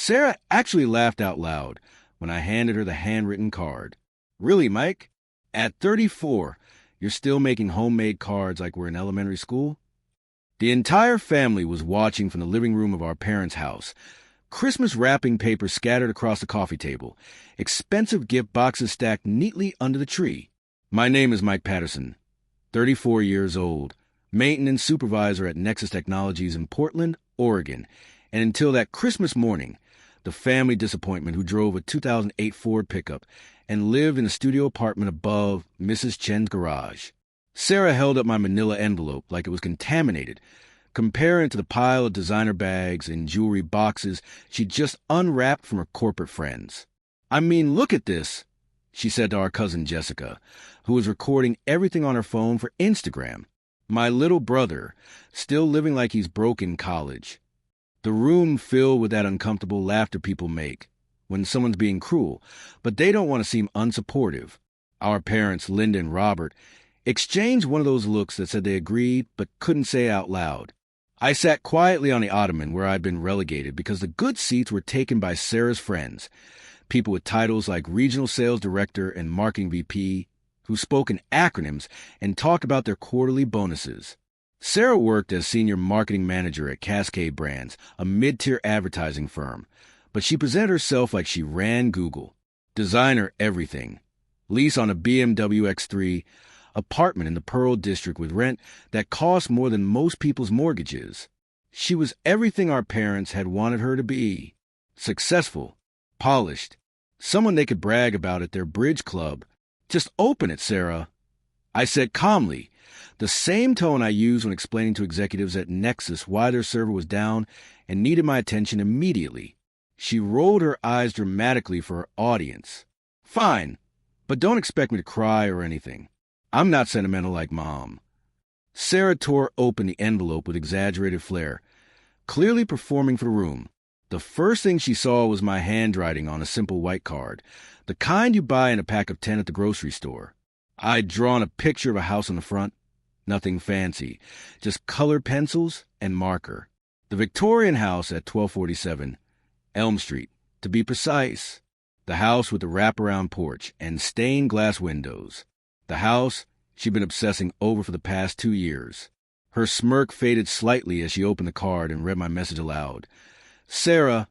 Sarah actually laughed out loud when I handed her the handwritten card. Really, Mike? At 34, you're still making homemade cards like we're in elementary school? The entire family was watching from the living room of our parents' house. Christmas wrapping paper scattered across the coffee table. Expensive gift boxes stacked neatly under the tree. My name is Mike Patterson, 34 years old, maintenance supervisor at Nexus Technologies in Portland, Oregon, and until that Christmas morning, the family disappointment who drove a 2008 Ford pickup and lived in a studio apartment above Mrs. Chen's garage. Sarah held up my manila envelope like it was contaminated, comparing it to the pile of designer bags and jewelry boxes she'd just unwrapped from her corporate friends. "I mean, look at this," she said to our cousin Jessica, who was recording everything on her phone for Instagram. My little brother, still living like he's broke in college. The room filled with that uncomfortable laughter people make when someone's being cruel, but they don't want to seem unsupportive. Our parents, Linda and Robert, exchanged one of those looks that said they agreed but couldn't say out loud. I sat quietly on the ottoman where I'd been relegated because the good seats were taken by Sarah's friends, people with titles like Regional Sales Director and Marketing VP, who spoke in acronyms and talked about their quarterly bonuses. Sarah worked as Senior Marketing Manager at Cascade Brands, a mid-tier advertising firm, but she presented herself like she ran Google. Designer everything. Lease on a BMW X3, apartment in the Pearl District with rent that cost more than most people's mortgages. She was everything our parents had wanted her to be. Successful, polished, someone they could brag about at their bridge club. "Just open it, Sarah," I said calmly, the same tone I used when explaining to executives at Nexus why their server was down and needed my attention immediately. She rolled her eyes dramatically for her audience. "Fine, but don't expect me to cry or anything. I'm not sentimental like Mom." Sarah tore open the envelope with exaggerated flair, clearly performing for the room. The first thing she saw was my handwriting on a simple white card, the kind you buy in a pack of 10 at the grocery store. I'd drawn a picture of a house on the front, nothing fancy, just colored pencils and marker. The Victorian house at 1247 Elm Street, to be precise. The house with the wraparound porch and stained glass windows. The house she'd been obsessing over for the past 2 years. Her smirk faded slightly as she opened the card and read my message aloud. "Sarah,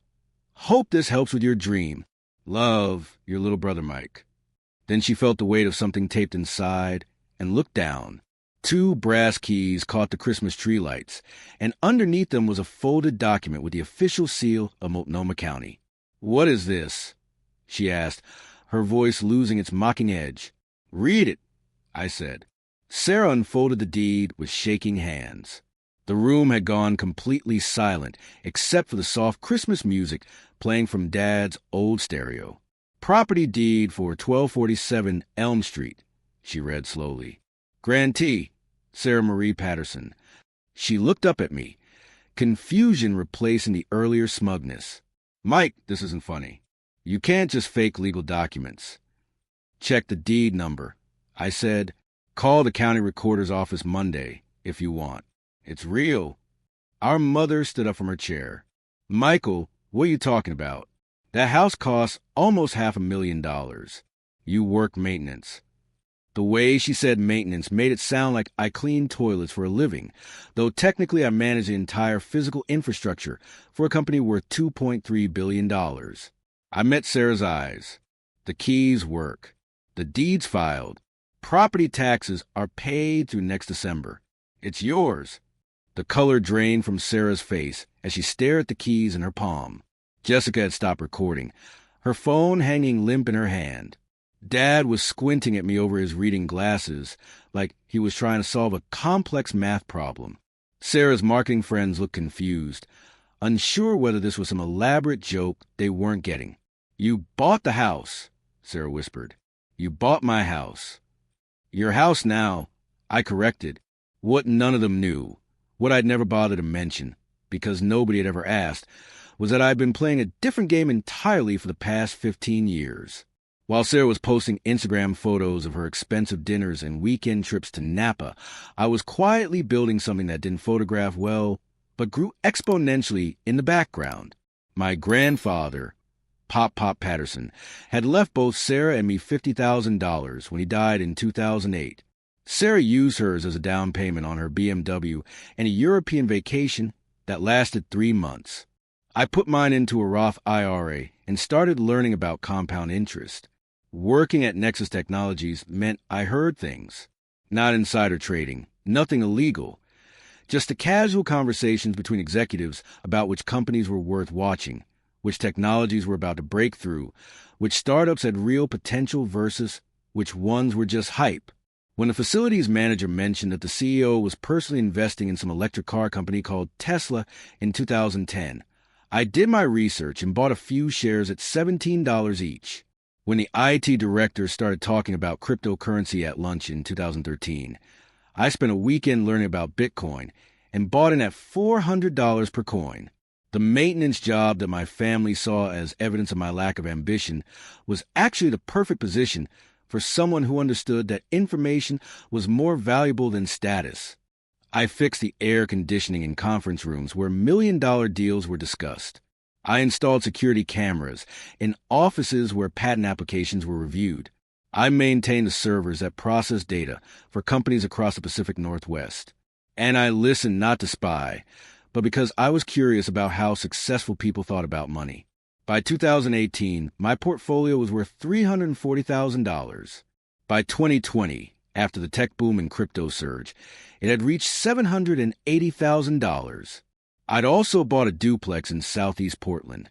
hope this helps with your dream. Love, your little brother Mike." Then she felt the weight of something taped inside and looked down. 2 brass keys caught the Christmas tree lights, and underneath them was a folded document with the official seal of Multnomah County. "What is this?" she asked, her voice losing its mocking edge. "Read it," I said. Sarah unfolded the deed with shaking hands. The room had gone completely silent, except for the soft Christmas music playing from Dad's old stereo. "Property deed for 1247 Elm Street," she read slowly. "Grantee, Sarah Marie Patterson." She looked up at me, confusion replacing the earlier smugness. "Mike, this isn't funny. You can't just fake legal documents." "Check the deed number," I said. "Call the county recorder's office Monday, if you want. It's real." Our mother stood up from her chair. "Michael, what are you talking about? That house costs almost $500,000. You work maintenance." The way she said maintenance made it sound like I cleaned toilets for a living, though technically I manage the entire physical infrastructure for a company worth $2.3 billion. I met Sarah's eyes. The keys work. The deed's filed. Property taxes are paid through next December. It's yours. The color drained from Sarah's face as she stared at the keys in her palm. Jessica had stopped recording, her phone hanging limp in her hand. Dad was squinting at me over his reading glasses, like he was trying to solve a complex math problem. Sarah's marketing friends looked confused, unsure whether this was some elaborate joke they weren't getting. "You bought the house," Sarah whispered. "You bought my house." "Your house now," I corrected. What none of them knew, what I'd never bothered to mention, because nobody had ever asked, was that I'd been playing a different game entirely for the past 15 years. While Sarah was posting Instagram photos of her expensive dinners and weekend trips to Napa, I was quietly building something that didn't photograph well, but grew exponentially in the background. My grandfather, Pop Patterson, had left both Sarah and me $50,000 when he died in 2008. Sarah used hers as a down payment on her BMW and a European vacation that lasted 3 months. I put mine into a Roth IRA and started learning about compound interest. Working at Nexus Technologies meant I heard things. Not insider trading, nothing illegal. Just the casual conversations between executives about which companies were worth watching, which technologies were about to break through, which startups had real potential versus which ones were just hype. When the facilities manager mentioned that the CEO was personally investing in some electric car company called Tesla in 2010, I did my research and bought a few shares at $17 each. When the IT director started talking about cryptocurrency at lunch in 2013, I spent a weekend learning about Bitcoin and bought in at $400 per coin. The maintenance job that my family saw as evidence of my lack of ambition was actually the perfect position for someone who understood that information was more valuable than status. I fixed the air conditioning in conference rooms where million-dollar deals were discussed. I installed security cameras in offices where patent applications were reviewed. I maintained the servers that process data for companies across the Pacific Northwest. And I listened not to spy, but because I was curious about how successful people thought about money. By 2018, my portfolio was worth $340,000. By 2020, after the tech boom and crypto surge, it had reached $780,000. I'd also bought a duplex in southeast Portland,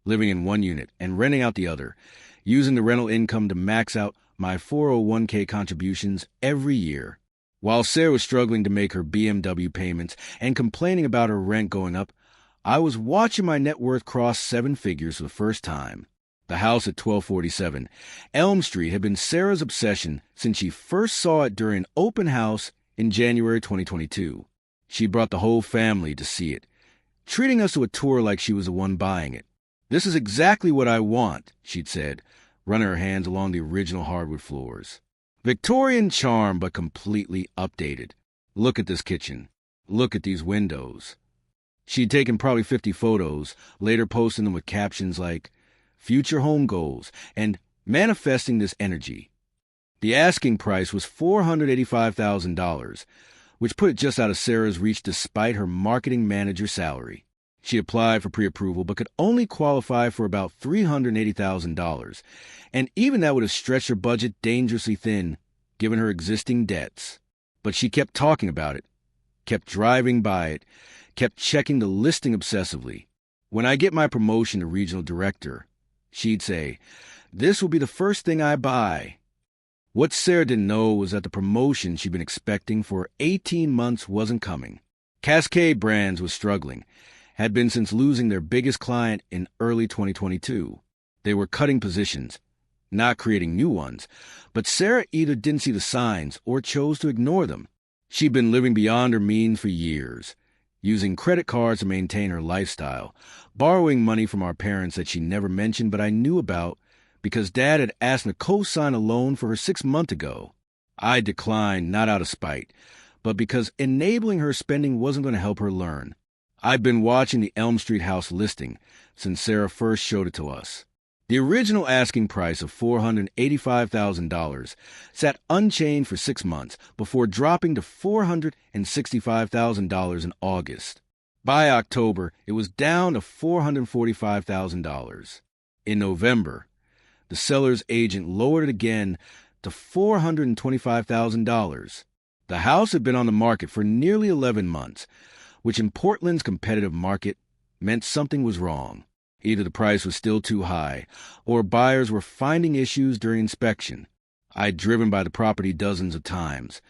living in one unit and renting out the other, using the rental income to max out my 401k contributions every year. While Sarah was struggling to make her BMW payments and complaining about her rent going up, I was watching my net worth cross 7 figures for the first time. The house at 1247 Elm Street had been Sarah's obsession since she first saw it during an open house in January 2022. She brought the whole family to see it, treating us to a tour like she was the one buying it. "This is exactly what I want," she'd said, running her hands along the original hardwood floors. "Victorian charm, but completely updated. Look at this kitchen. Look at these windows." She'd taken probably 50 photos, later posting them with captions like, "Future home goals," and "Manifesting this energy." The asking price was $485,000, which put it just out of Sarah's reach despite her marketing manager salary. She applied for pre-approval but could only qualify for about $380,000, and even that would have stretched her budget dangerously thin, given her existing debts. But she kept talking about it, kept driving by it, kept checking the listing obsessively. "When I get my promotion to regional director," she'd say, "this will be the first thing I buy." What Sarah didn't know was that the promotion she'd been expecting for 18 months wasn't coming. Cascade Brands was struggling, had been since losing their biggest client in early 2022. They were cutting positions, not creating new ones, but Sarah either didn't see the signs or chose to ignore them. She'd been living beyond her means for years, using credit cards to maintain her lifestyle, borrowing money from our parents that she never mentioned but I knew about because Dad had asked me to co-sign a loan for her 6 months ago. I declined, not out of spite, but because enabling her spending wasn't going to help her learn. I'd been watching the Elm Street house listing since Sarah first showed it to us. The original asking price of $485,000 sat unchanged for 6 months before dropping to $465,000 in August. By October, it was down to $445,000. In November, the seller's agent lowered it again to $425,000. The house had been on the market for nearly 11 months, which in Portland's competitive market meant something was wrong. Either the price was still too high, or buyers were finding issues during inspection. I'd driven by the property dozens of times,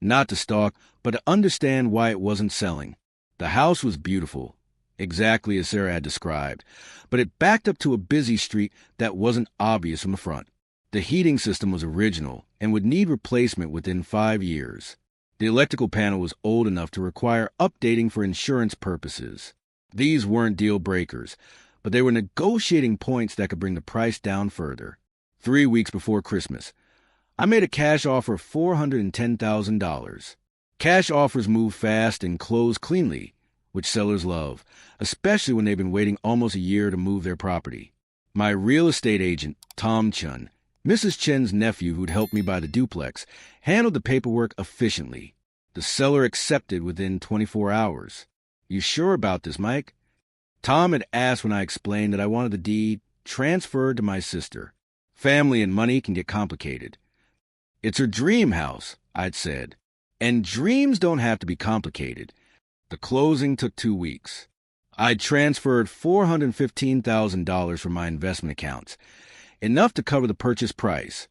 not to stalk, but to understand why it wasn't selling. The house was beautiful, exactly as Sarah had described, but it backed up to a busy street that wasn't obvious from the front. The heating system was original and would need replacement within 5 years. The electrical panel was old enough to require updating for insurance purposes. These weren't deal breakers, but they were negotiating points that could bring the price down further. 3 weeks before Christmas, I made a cash offer of $410,000. Cash offers move fast and close cleanly, which sellers love, especially when they've been waiting almost a year to move their property. My real estate agent, Tom Chun, Mrs. Chen's nephew who'd helped me buy the duplex, handled the paperwork efficiently. The seller accepted within 24 hours. You sure about this, Mike? Tom had asked when I explained that I wanted the deed transferred to my sister. Family and money can get complicated. It's her dream house, I'd said. And dreams don't have to be complicated. The closing took 2 weeks. I'd transferred $415,000 from my investment accounts, enough to cover the purchase price,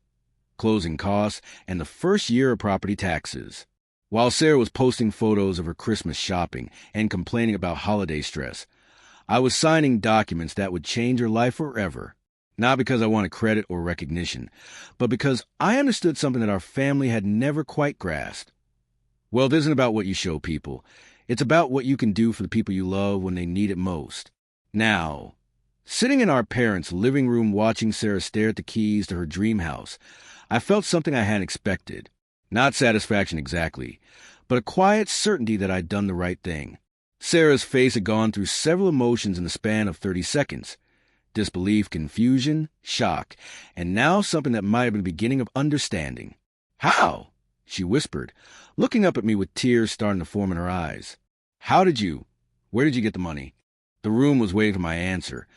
closing costs, and the first year of property taxes. While Sarah was posting photos of her Christmas shopping and complaining about holiday stress, I was signing documents that would change her life forever. Not because I wanted credit or recognition, but because I understood something that our family had never quite grasped. Wealth isn't about what you show people. It's about what you can do for the people you love when they need it most. Now, sitting in our parents' living room watching Sarah stare at the keys to her dream house, I felt something I hadn't expected. Not satisfaction exactly, but a quiet certainty that I'd done the right thing. Sarah's face had gone through several emotions in the span of 30 seconds. Disbelief, confusion, shock, and now something that might have been the beginning of understanding. How? She whispered, looking up at me with tears starting to form in her eyes. Where did you get the money? The room was waiting for my answer,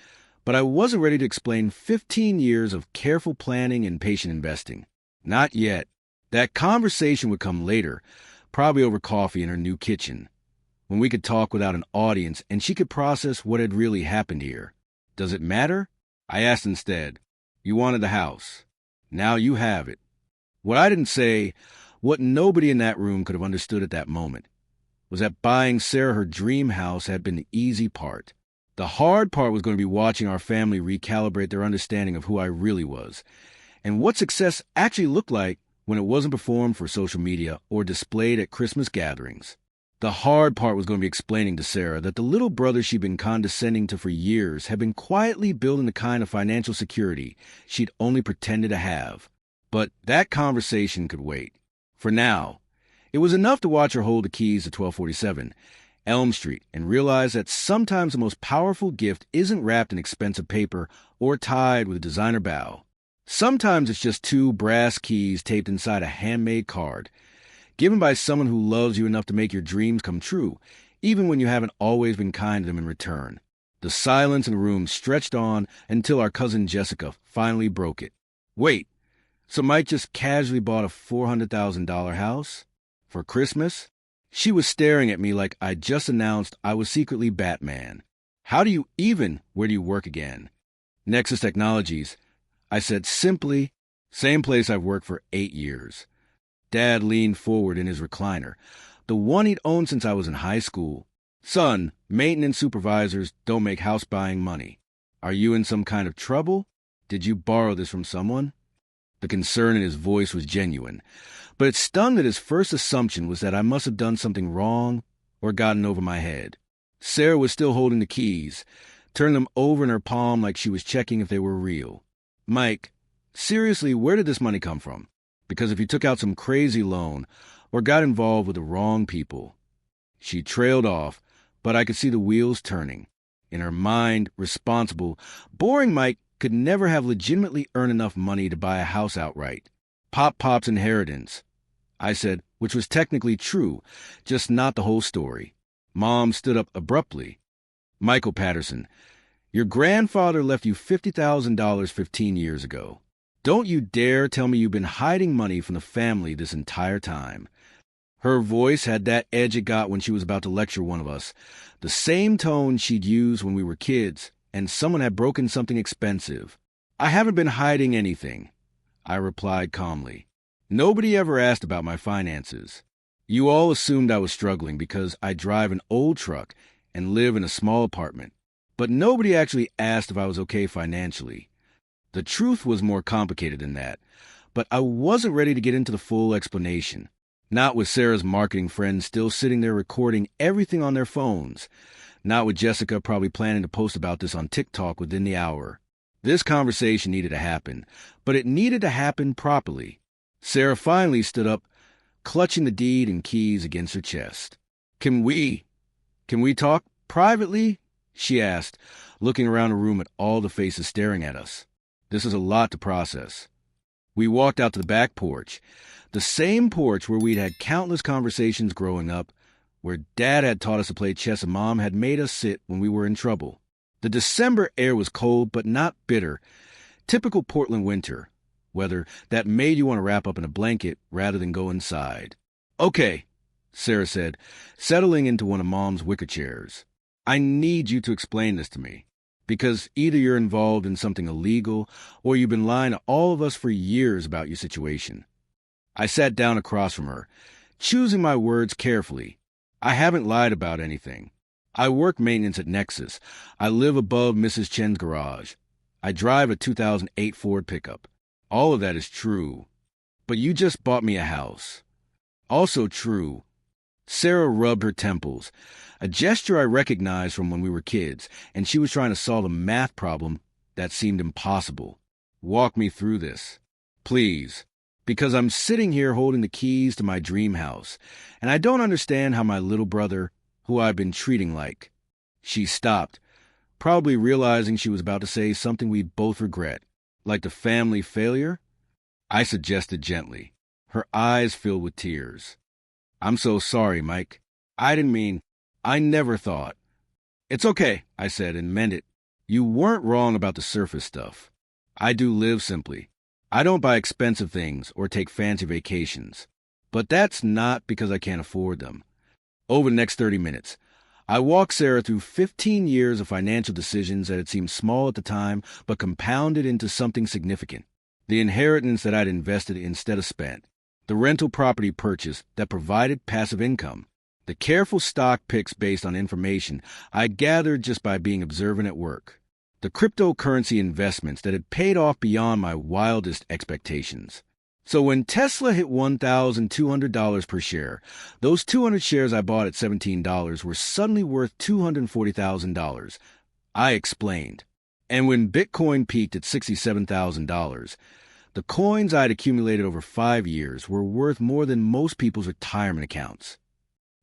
but I wasn't ready to explain 15 years of careful planning and patient investing. Not yet. That conversation would come later, probably over coffee in her new kitchen, when we could talk without an audience and she could process what had really happened here. Does it matter? I asked instead. You wanted the house. Now you have it. What I didn't say, what nobody in that room could have understood at that moment, was that buying Sarah her dream house had been the easy part. The hard part was going to be watching our family recalibrate their understanding of who I really was, and what success actually looked like when it wasn't performed for social media or displayed at Christmas gatherings. The hard part was going to be explaining to Sarah that the little brother she'd been condescending to for years had been quietly building the kind of financial security she'd only pretended to have. But that conversation could wait. For now, it was enough to watch her hold the keys to 1247 Elm Street and realize that sometimes the most powerful gift isn't wrapped in expensive paper or tied with a designer bow. Sometimes it's just 2 brass keys taped inside a handmade card, given by someone who loves you enough to make your dreams come true, even when you haven't always been kind to them in return. The silence in the room stretched on until our cousin Jessica finally broke it. Wait, so Mike just casually bought a $400,000 house? For Christmas? She was staring at me like I'd just announced I was secretly Batman. Where do you work again? Nexus Technologies. I said simply, same place I've worked for 8 years. Dad leaned forward in his recliner, the one he'd owned since I was in high school. Son, maintenance supervisors don't make house buying money. Are you in some kind of trouble? Did you borrow this from someone? The concern in his voice was genuine, but it stung that his first assumption was that I must have done something wrong or gotten over my head. Sarah was still holding the keys, turning them over in her palm like she was checking if they were real. Mike, seriously, where did this money come from? Because if you took out some crazy loan or got involved with the wrong people. She trailed off, but I could see the wheels turning. In her mind, responsible, boring Mike could never have legitimately earned enough money to buy a house outright. Pop's inheritance, I said, which was technically true, just not the whole story. Mom stood up abruptly. Michael Patterson, your grandfather left you $50,000 15 years ago. Don't you dare tell me you've been hiding money from the family this entire time. Her voice had that edge it got when she was about to lecture one of us, the same tone she'd used when we were kids and someone had broken something expensive. I haven't been hiding anything, I replied calmly. Nobody ever asked about my finances. You all assumed I was struggling because I drive an old truck and live in a small apartment, but nobody actually asked if I was okay financially. The truth was more complicated than that, but I wasn't ready to get into the full explanation. Not with Sarah's marketing friends still sitting there recording everything on their phones. Not with Jessica probably planning to post about this on TikTok within the hour. This conversation needed to happen, but it needed to happen properly. Sarah finally stood up, clutching the deed and keys against her chest. Can we Can we talk privately? She asked, looking around the room at all the faces staring at us. This is a lot to process. We walked out to the back porch, the same porch where we'd had countless conversations growing up, where Dad had taught us to play chess and Mom had made us sit when we were in trouble. The December air was cold but not bitter, typical Portland winter weather that made you want to wrap up in a blanket rather than go inside. Okay, Sarah said, settling into one of Mom's wicker chairs. I need you to explain this to me, because either you're involved in something illegal or you've been lying to all of us for years about your situation. I sat down across from her, choosing my words carefully. I haven't lied about anything. I work maintenance at Nexus. I live above Mrs. Chen's garage. I drive a 2008 Ford pickup. All of that is true. But you just bought me a house. Also true. Sarah rubbed her temples, a gesture I recognized from when we were kids, and she was trying to solve a math problem that seemed impossible. Walk me through this, please, because I'm sitting here holding the keys to my dream house, and I don't understand how my little brother, who I've been treating like. She stopped, probably realizing she was about to say something we both regret, like the family failure. I suggested gently, her eyes filled with tears. I'm so sorry, Mike. I didn't mean, I never thought. It's okay, I said, and meant it. You weren't wrong about the surface stuff. I do live simply. I don't buy expensive things or take fancy vacations. But that's not because I can't afford them. Over the next 30 minutes, I walked Sarah through 15 years of financial decisions that had seemed small at the time, but compounded into something significant. The inheritance that I'd invested instead of spent. The rental property purchase that provided passive income. The careful stock picks based on information I'd gathered just by being observant at work. The cryptocurrency investments that had paid off beyond my wildest expectations. So when Tesla hit $1,200 per share, those 200 shares I bought at $17 were suddenly worth $240,000. I explained. And when Bitcoin peaked at $67,000, the coins I'd accumulated over 5 years were worth more than most people's retirement accounts.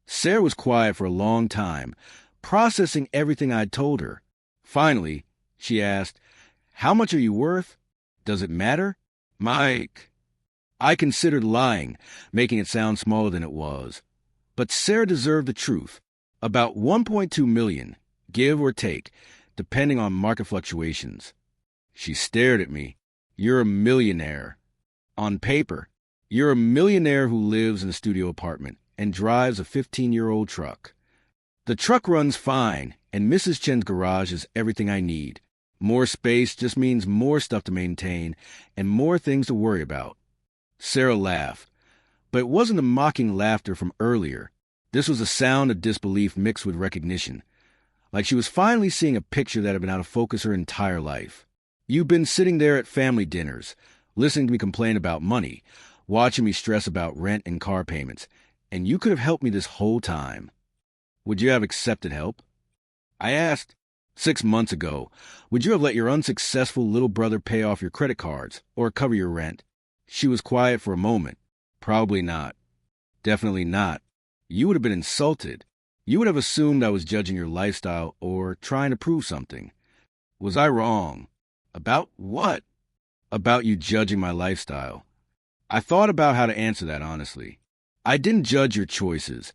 Sarah was quiet for a long time, processing everything I'd told her. Finally, she asked, "How much are you worth? Does it matter?" Mike. I considered lying, making it sound smaller than it was. But Sarah deserved the truth. About $1.2 million, give or take, depending on market fluctuations. She stared at me. You're a millionaire. On paper, you're a millionaire who lives in a studio apartment and drives a 15-year-old truck. The truck runs fine, and Mrs. Chen's garage is everything I need. More space just means more stuff to maintain and more things to worry about. Sarah laughed, but it wasn't the mocking laughter from earlier. This was a sound of disbelief mixed with recognition, like she was finally seeing a picture that had been out of focus her entire life. You've been sitting there at family dinners, listening to me complain about money, watching me stress about rent and car payments, and you could have helped me this whole time. Would you have accepted help? I asked. 6 months ago, would you have let your unsuccessful little brother pay off your credit cards or cover your rent? She was quiet for a moment. Probably not. Definitely not. You would have been insulted. You would have assumed I was judging your lifestyle or trying to prove something. Was I wrong? About what? About you judging my lifestyle. I thought about how to answer that honestly. I didn't judge your choices,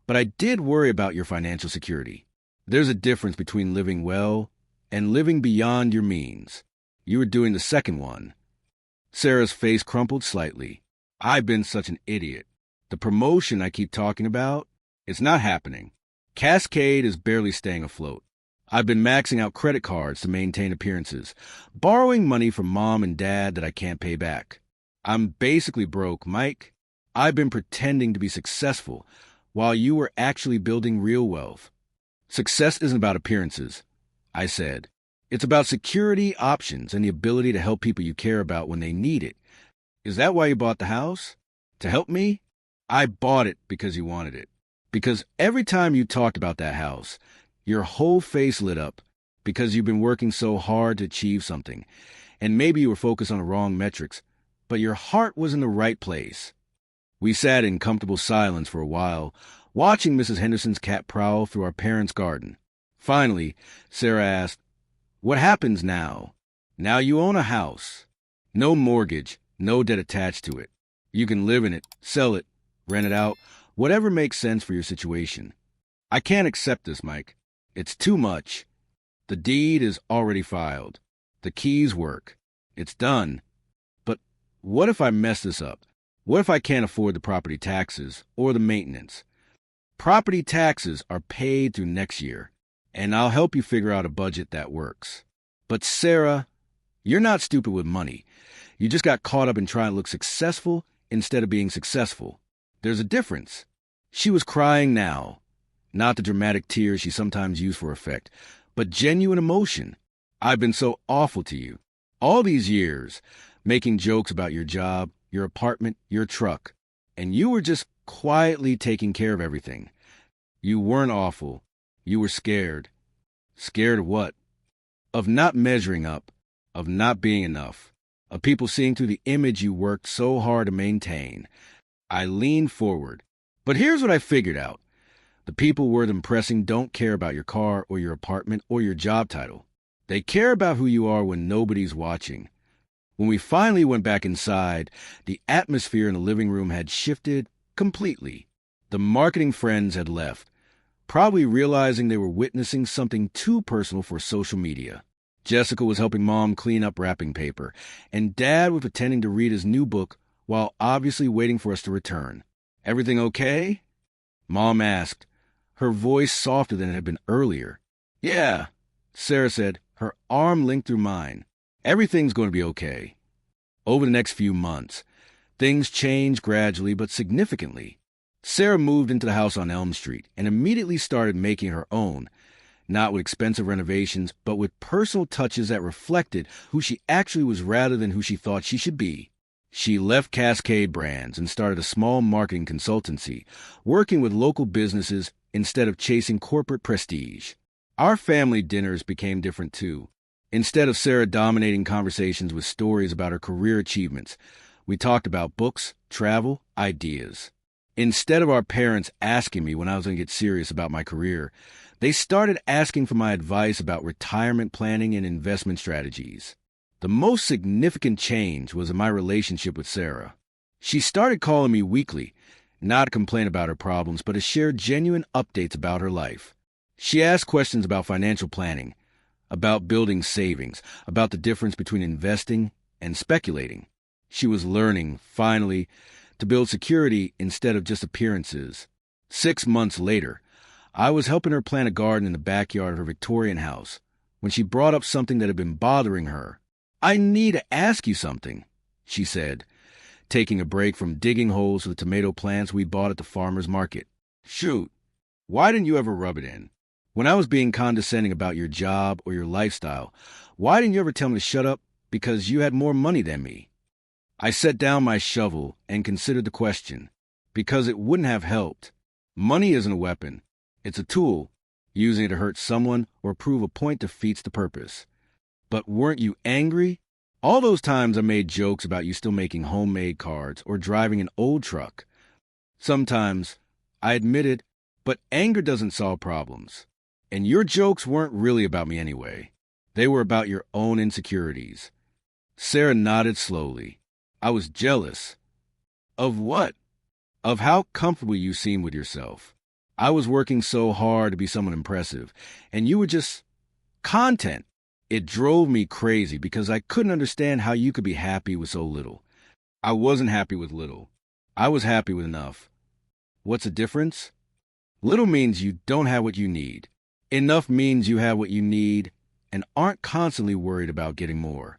but I did worry about your financial security. There's a difference between living well and living beyond your means. You were doing the second one. Sarah's face crumpled slightly. I've been such an idiot. The promotion I keep talking about, it's not happening. Cascade is barely staying afloat. I've been maxing out credit cards to maintain appearances, borrowing money from Mom and Dad that I can't pay back. I'm basically broke, Mike. I've been pretending to be successful while you were actually building real wealth. Success isn't about appearances, I said. It's about security, options, and the ability to help people you care about when they need it. Is that why you bought the house? To help me? I bought it because you wanted it. Because every time you talked about that house, your whole face lit up because you've been working so hard to achieve something, and maybe you were focused on the wrong metrics, but your heart was in the right place. We sat in comfortable silence for a while watching Mrs. Henderson's cat prowl through our parents' garden. Finally, Sarah asked, "What happens now? Now you own a house. No mortgage, no debt attached to it. You can live in it, sell it, rent it out, whatever makes sense for your situation. I can't accept this, Mike. It's too much. The deed is already filed. The keys work. It's done. But what if I mess this up? What if I can't afford the property taxes or the maintenance? Property taxes are paid through next year, and I'll help you figure out a budget that works. But Sarah, you're not stupid with money. You just got caught up in trying to look successful instead of being successful. There's a difference." She was crying now, not the dramatic tears she sometimes used for effect, but genuine emotion. "I've been so awful to you. All these years, making jokes about your job, your apartment, your truck, and you were just quietly taking care of everything. You weren't awful. You were scared." "Scared of what?" "Of not measuring up, of not being enough, of people seeing through the image you worked so hard to maintain." I leaned forward. "But here's what I figured out. The people worth impressing don't care about your car or your apartment or your job title. They care about who you are when nobody's watching." When we finally went back inside, the atmosphere in the living room had shifted completely. The marketing friends had left, probably realizing they were witnessing something too personal for social media. Jessica was helping Mom clean up wrapping paper, and Dad was pretending to read his new book while obviously waiting for us to return. "Everything okay?" Mom asked, her voice softer than it had been earlier. "Yeah," Sarah said, her arm linked through mine. "Everything's going to be okay." Over the next few months, things changed gradually but significantly. Sarah moved into the house on Elm Street and immediately started making her own, not with expensive renovations, but with personal touches that reflected who she actually was rather than who she thought she should be. She left Cascade Brands and started a small marketing consultancy, working with local businesses instead of chasing corporate prestige. Our family dinners became different too. Instead of Sarah dominating conversations with stories about her career achievements, we talked about books, travel, ideas. Instead of our parents asking me when I was going to get serious about my career, they started asking for my advice about retirement planning and investment strategies. The most significant change was in my relationship with Sarah. She started calling me weekly, not to complain about her problems, but to share genuine updates about her life. She asked questions about financial planning, about building savings, about the difference between investing and speculating. She was learning, finally, to build security instead of just appearances. 6 months later, I was helping her plant a garden in the backyard of her Victorian house when she brought up something that had been bothering her. "I need to ask you something," she said, taking a break from digging holes for the tomato plants we bought at the farmer's market. "Shoot, why didn't you ever rub it in? When I was being condescending about your job or your lifestyle, why didn't you ever tell me to shut up because you had more money than me?" I set down my shovel and considered the question, because it wouldn't have helped. Money isn't a weapon. It's a tool. Using it to hurt someone or prove a point defeats the purpose. "But weren't you angry? All those times I made jokes about you still making homemade cards or driving an old truck." "Sometimes," I admitted, "but anger doesn't solve problems. And your jokes weren't really about me anyway. They were about your own insecurities." Sarah nodded slowly. "I was jealous." "Of what?" "Of how comfortable you seemed with yourself. I was working so hard to be someone impressive, and you were just content. It drove me crazy because I couldn't understand how you could be happy with so little." "I wasn't happy with little. I was happy with enough." "What's the difference?" "Little means you don't have what you need. Enough means you have what you need and aren't constantly worried about getting more."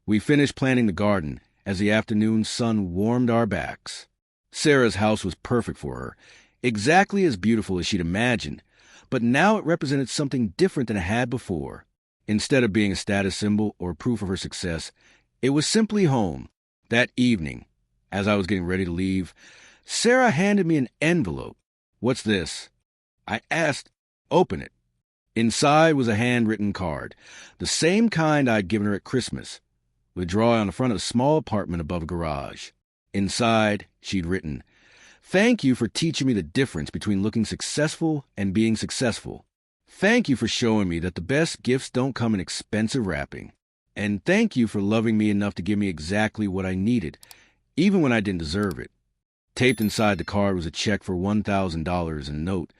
We finished planting the garden as the afternoon sun warmed our backs. Sarah's house was perfect for her, exactly as beautiful as she'd imagined, but now it represented something different than it had before. Instead of being a status symbol or proof of her success, it was simply home. That evening, as I was getting ready to leave, Sarah handed me an envelope. "What's this?" I asked. "Open it." Inside was a handwritten card, the same kind I'd given her at Christmas, with a drawing on the front of a small apartment above a garage. Inside, she'd written, Thank you for teaching me the difference between looking successful and being successful. Thank you for showing me that the best gifts don't come in expensive wrapping. And thank you for loving me enough to give me exactly what I needed, even when I didn't deserve it. Taped inside the card was a check for $1,000 and a note.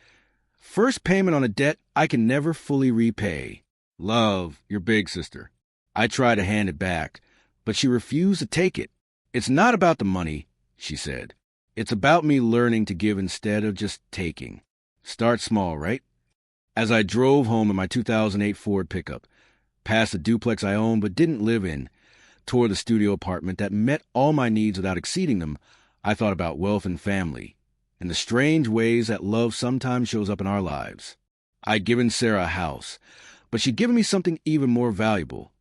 First payment on a debt I can never fully repay. Love, your big sister. I tried to hand it back, but she refused to take it. It's not about the money, she said. It's about me learning to give instead of just taking. Start small, right? As I drove home in my 2008 Ford pickup, past the duplex I owned but didn't live in, toward the studio apartment that met all my needs without exceeding them, I thought about wealth and family, and the strange ways that love sometimes shows up in our lives. I'd given Sarah a house, but she'd given me something even more valuable.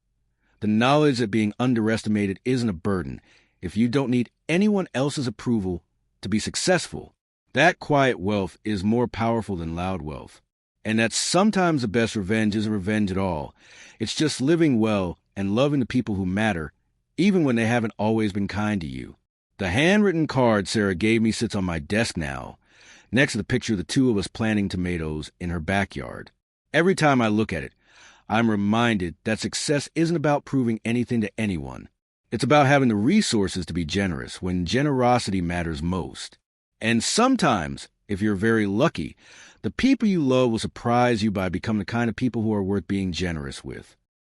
The knowledge that being underestimated isn't a burden if you don't need anyone else's approval to be successful. That quiet wealth is more powerful than loud wealth. And that sometimes the best revenge isn't revenge at all. It's just living well and loving the people who matter, even when they haven't always been kind to you. The handwritten card Sarah gave me sits on my desk now, next to the picture of the two of us planting tomatoes in her backyard. Every time I look at it, I'm reminded that success isn't about proving anything to anyone. It's about having the resources to be generous when generosity matters most. And sometimes, if you're very lucky, the people you love will surprise you by becoming the kind of people who are worth being generous with.